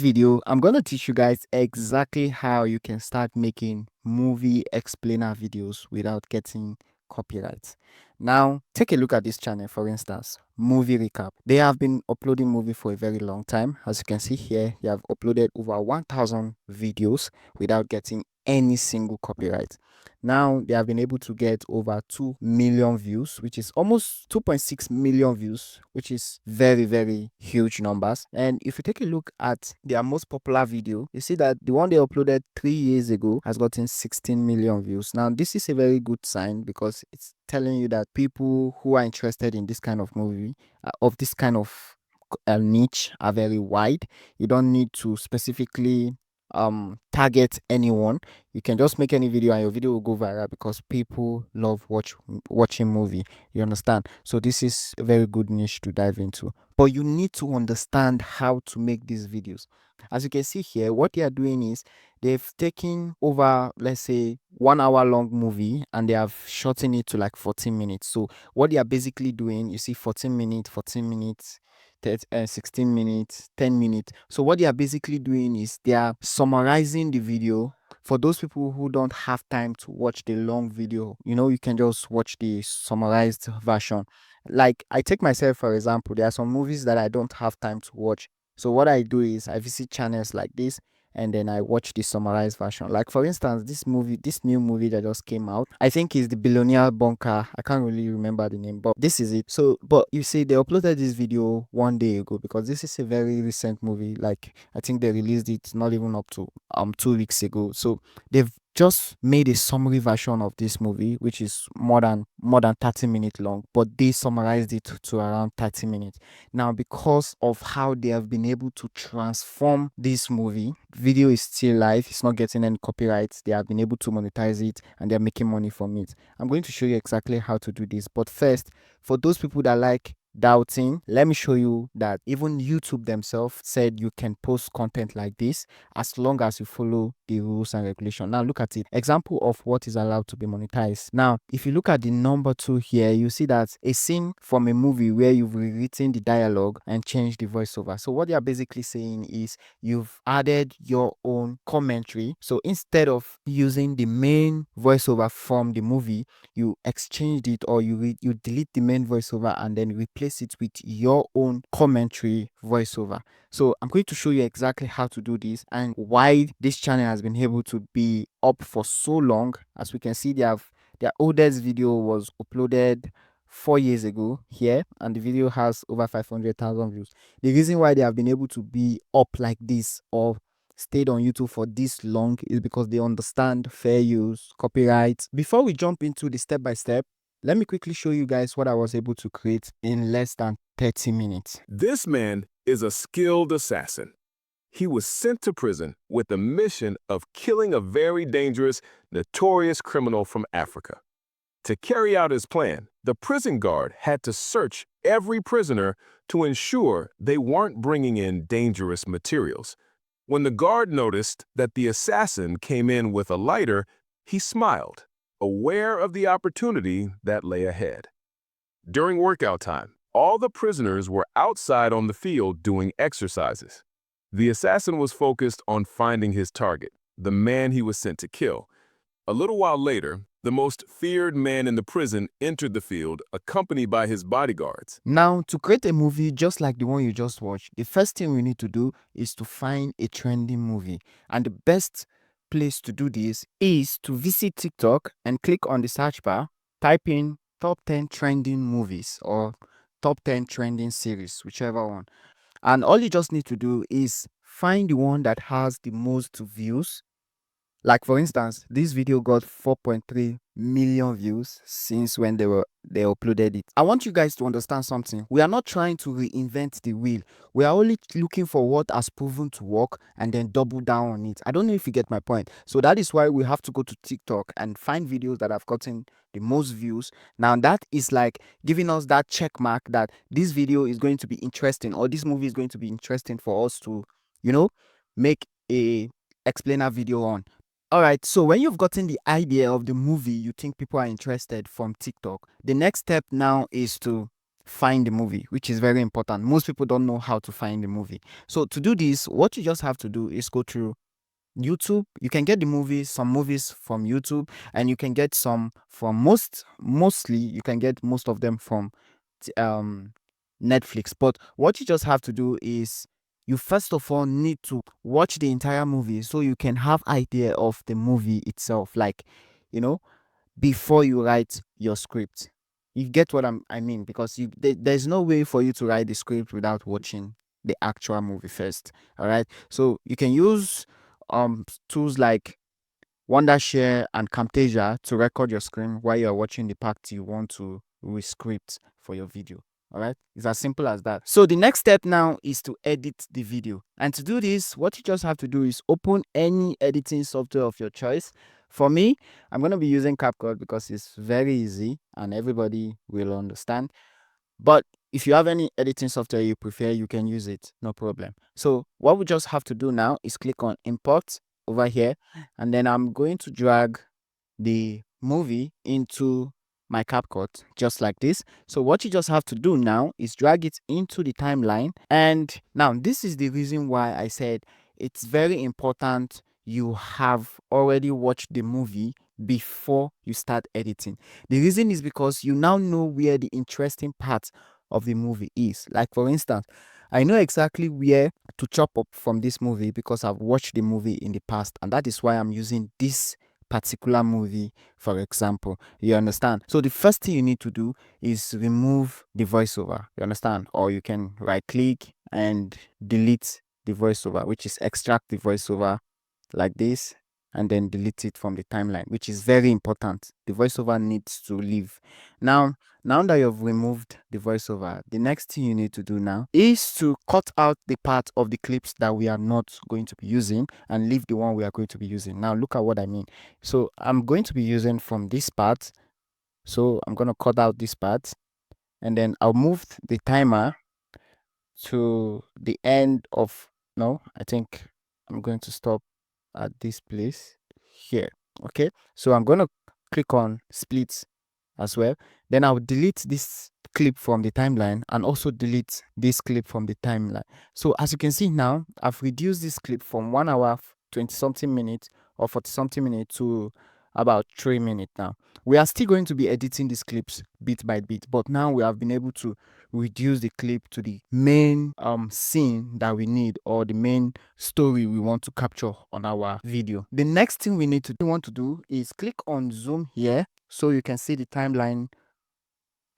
Video, I'm going to teach you guys exactly how you can start making movie explainer videos without getting copyright. Now, take a look at this channel, for instance, Movie Recap. They have been uploading movie for a very long time. As you can see here, they have uploaded over 1,000 videos without getting any single copyright. Now, they have been able to get over 2 million views, which is almost 2.6 million views, which is very, very huge numbers. And if you take a look at their most popular video, you see that the one they uploaded 3 years ago has gotten 16 million views. Now, this is a very good sign because it's telling you that people who are interested in this kind of movie, of this kind of niche, are very wide. You don't need to specifically target anyone. You can just make any video and your video will go viral because people love watching movie. You understand? So this is a very good niche to dive into, but you need to understand how to make these videos. As you can see here, what they are doing is they've taken over, let's say, 1 hour long movie and they have shortened it to like 14 minutes. So what they are basically doing, you see 14 minutes, 16 minutes, 10 minutes. So what they are basically doing is they are summarizing the video. For those people who don't have time to watch the long video, you can just watch the summarized version. Like, I take myself for example, there are some movies that I don't have time to watch. So what I do is I visit channels like this and then I watch the summarized version. Like, for instance, this new movie that just came out, I think is the Billionaire Bunker. I can't really remember the name, but this is it. So, but you see, they uploaded this video 1 day ago because this is a very recent movie. Like, I think they released it not even up to 2 weeks ago. So they've just made a summary version of this movie, which is more than 30 minutes long, but they summarized it to around 30 minutes. Now, because of how they have been able to transform this movie, video is still live, it's not getting any copyrights. They have been able to monetize it and they're making money from it. I'm going to show you exactly how to do this. But first, for those people that like doubting, let me show you that even YouTube themselves said you can post content like this as long as you follow the rules and regulation. Now look at it. Example of what is allowed to be monetized. Now, if you look at the number 2 here, you see that a scene from a movie where you've rewritten the dialogue and changed the voiceover. So what they are basically saying is you've added your own commentary. So instead of using the main voiceover from the movie, you exchanged it, or you delete the main voiceover and then replace it with your own commentary voiceover. So I'm going to show you exactly how to do this and why this channel has been able to be up for so long. As we can see, their oldest video was uploaded 4 years ago here, and the video has over 500,000 views. The reason why they have been able to be up like this or stayed on YouTube for this long is because they understand fair use, copyright. Before we jump into the step by step, let me quickly show you guys what I was able to create in less than 30 minutes. This man is a skilled assassin. He was sent to prison with the mission of killing a very dangerous, notorious criminal from Africa. To carry out his plan, the prison guard had to search every prisoner to ensure they weren't bringing in dangerous materials. When the guard noticed that the assassin came in with a lighter, he smiled, aware of the opportunity that lay ahead. During workout time, all the prisoners were outside on the field doing exercises. The assassin was focused on finding his target, the man he was sent to kill. A little while later, the most feared man in the prison entered the field, accompanied by his bodyguards. Now, to create a movie just like the one you just watched, the first thing we need to do is to find a trending movie. And the best place to do this is to visit TikTok and click on the search bar, type in top 10 trending movies or top 10 trending series, whichever one. And all you just need to do is find the one that has the most views. Like, for instance, this video got 4.3 million views since when they uploaded it. I want you guys to understand something. We are not trying to reinvent the wheel. We are only looking for what has proven to work and then double down on it. I don't know if you get my point. So that is why we have to go to TikTok and find videos that have gotten the most views. Now that is like giving us that check mark that this video is going to be interesting, or this movie is going to be interesting for us to, make a explainer video on. All right, so when you've gotten the idea of the movie you think people are interested from TikTok, the next step now is to find the movie, which is very important. Most people don't know how to find the movie. So to do this, what you just have to do is go through YouTube. You can get the movies, some movies from YouTube, and you can get some from mostly you can get most of them from Netflix. But what you just have to do is you first of all need to watch the entire movie so you can have idea of the movie itself, like, you know, before you write your script. You get what I mean? Because there's no way for you to write the script without watching the actual movie first. All right. So you can use tools like Wondershare and Camtasia to record your screen while you're watching the part you want to rescript for your video. All right, it's as simple as that. So the next step now is to edit the video. And to do this, what you just have to do is open any editing software of your choice. For me, I'm going to be using CapCut because it's very easy and everybody will understand. But if you have any editing software you prefer, you can use it, no problem. So what we just have to do now is click on import over here, and then I'm going to drag the movie into my CapCut just like this. So what you just have to do now is drag it into the timeline. And now this is the reason why I said it's very important you have already watched the movie before you start editing. The reason is because you now know where the interesting part of the movie is. Like for instance, I know exactly where to chop up from this movie because I've watched the movie in the past, and that is why I'm using this particular movie, for example. You understand? So the first thing you need to do is remove the voiceover. You understand? Or you can right click and delete the voiceover, which is extract the voiceover like this, and then delete it from the timeline, which is very important. The voiceover needs to leave. Now that you've removed the voiceover, the next thing you need to do now is to cut out the part of the clips that we are not going to be using and leave the one we are going to be using. Now look at what I mean. So I'm going to be using from this part. So I'm going to cut out this part, and then I'll move the timer to the end of, no, I think I'm going to stop at this place here. Okay, so I'm going to click on split as well. Then I'll delete this clip from the timeline and also delete this clip from the timeline. So as you can see now, I've reduced this clip from 1 hour 20 something minutes or 40 something minutes to about 3 minutes. Now we are still going to be editing these clips bit by bit, but now we have been able to reduce the clip to the main scene that we need, or the main story we want to capture on our video. The next thing we want to do is click on zoom here so you can see the timeline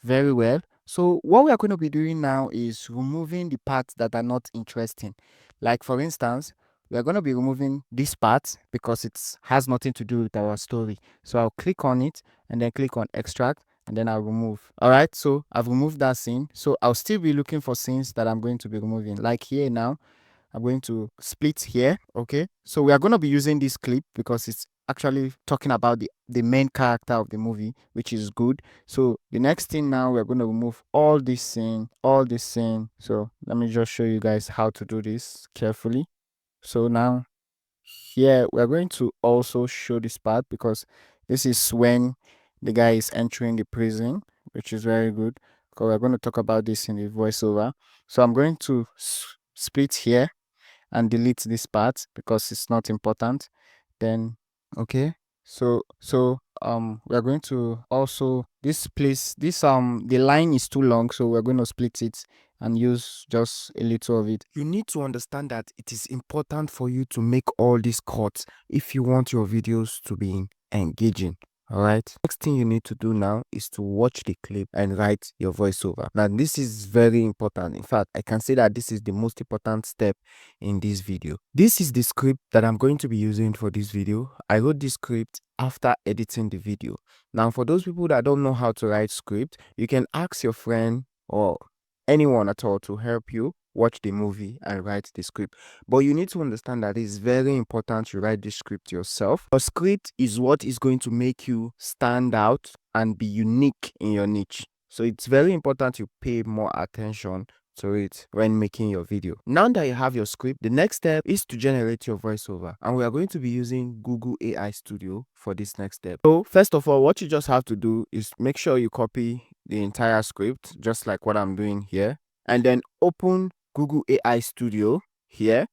very well. So what we are going to be doing now is removing the parts that are not interesting. Like for instance, we are going to be removing this part because it has nothing to do with our story. So I'll click on it and then click on extract, and then I'll remove. All right, so I've removed that scene. So I'll still be looking for scenes that I'm going to be removing. Like here now, I'm going to split here. Okay, so we are going to be using this clip because it's actually talking about the main character of the movie, which is good. So the next thing now, we're going to remove all this scene. So let me just show you guys how to do this carefully. So now here we're going to also show this part because this is when the guy is entering the prison, which is very good, because we're going to talk about this in the voiceover. So I'm going to split here and delete this part because it's not important. Then okay, so we are going to also this place, this the line is too long, so we're going to split it and use just a little of it. You need to understand that it is important for you to make all these cuts if you want your videos to be engaging. All right, next thing you need to do now is to watch the clip and write your voiceover. Now this is very important. In fact, I can say that this is the most important step in this video. This is the script that I'm going to be using for this video. I wrote this script after editing the video. Now for those people that don't know how to write script, you can ask your friend or anyone at all to help you watch the movie and write the script. But you need to understand that it's very important you write the script yourself. A script is what is going to make you stand out and be unique in your niche. So it's very important you pay more attention to it when making your video. Now that you have your script, the next step is to generate your voiceover, and we are going to be using Google AI Studio for this next step. So first of all, what you just have to do is make sure you copy the entire script, just like what I'm doing here, and then open Google AI Studio here.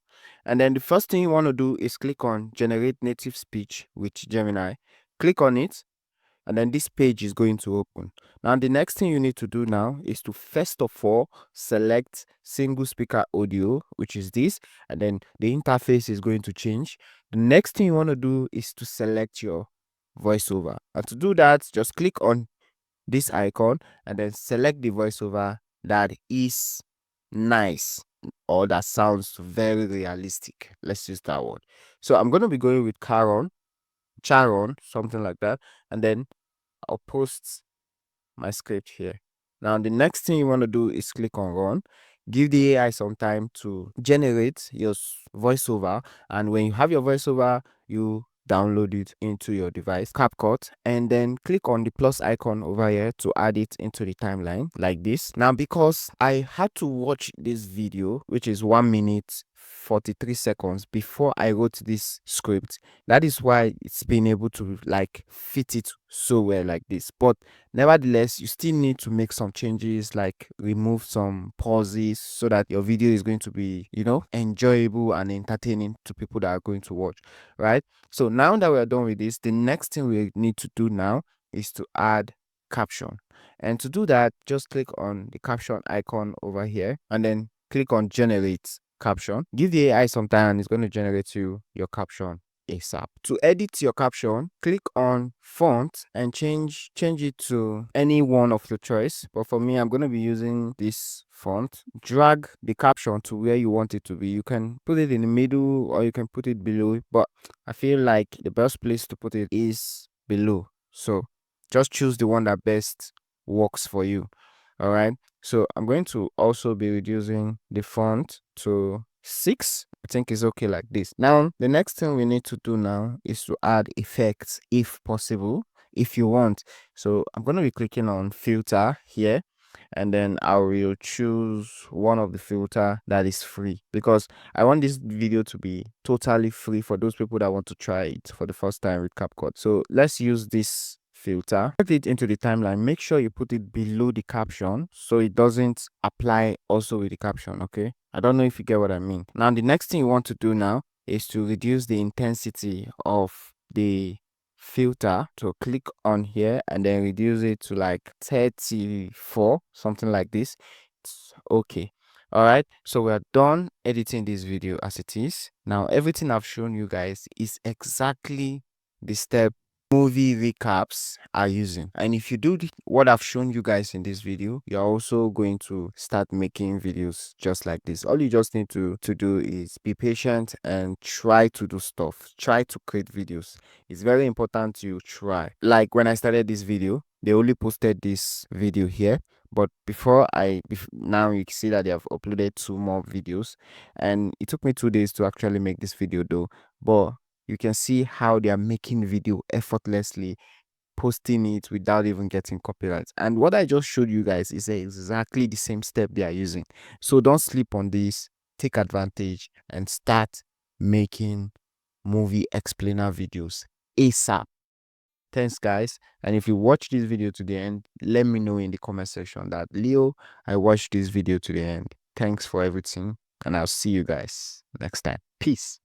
And then the first thing you want to do is click on Generate Native Speech with Gemini. Click on it, and then this page is going to open. Now, the next thing you need to do now is to first of all select single speaker audio, which is this, and then the interface is going to change. The next thing you want to do is to select your voiceover. And to do that, just click on this icon and then select the voiceover that is nice or that sounds very realistic. Let's use that word. So I'm going to be going with Charon, something like that, and then I'll post my script here. Now, the next thing you want to do is click on run. Give the AI some time to generate your voiceover, and when you have your voiceover, you download it into your device, CapCut, and then click on the plus icon over here to add it into the timeline like this. Now, because I had to watch this video, which is 1 minute 43 seconds before I wrote this script, that is why it's been able to like fit it so well like this. But nevertheless, you still need to make some changes, like remove some pauses so that your video is going to be, enjoyable and entertaining to people that are going to watch, right? So now that we're done with this, the next thing we need to do now is to add caption. And to do that, just click on the caption icon over here and then click on generate caption. Give the AI some time and it's going to generate you your caption ASAP. To edit your caption, click on font and change it to any one of your choice. But for me, I'm going to be using this font. Drag the caption to where you want it to be. You can put it in the middle or you can put it below, but I feel like the best place to put it is below. So just choose the one that best works for you. All right. So I'm going to also be reducing the font to 6. I think it's okay like this. Now, the next thing we need to do now is to add effects if possible, if you want. So I'm going to be clicking on filter here, and then I will choose one of the filter that is free because I want this video to be totally free for those people that want to try it for the first time with CapCut. So let's use this filter. Put it into the timeline. Make sure you put it below the caption so it doesn't apply also with the caption. Okay, I don't know if you get what I mean. Now, the next thing you want to do now is to reduce the intensity of the filter. So click on here and then reduce it to like 34, something like this. It's okay. All right, so we're done editing this video as it is. Now, everything I've shown you guys is exactly the step movie recaps are using. And if you do what I've shown you guys in this video, you're also going to start making videos just like this. All you just need to do is be patient and try to do stuff. Try to create videos. It's very important you try. Like when I started this video, they only posted this video here, but now you can see that they have uploaded 2 more videos, and it took me 2 days to actually make this video though. But you can see how they are making video effortlessly, posting it without even getting copyright. And what I just showed you guys is exactly the same step they are using. So don't sleep on this. Take advantage and start making movie explainer videos ASAP. Thanks, guys. And if you watch this video to the end, let me know in the comment section that Leo, I watched this video to the end. Thanks for everything, and I'll see you guys next time. Peace.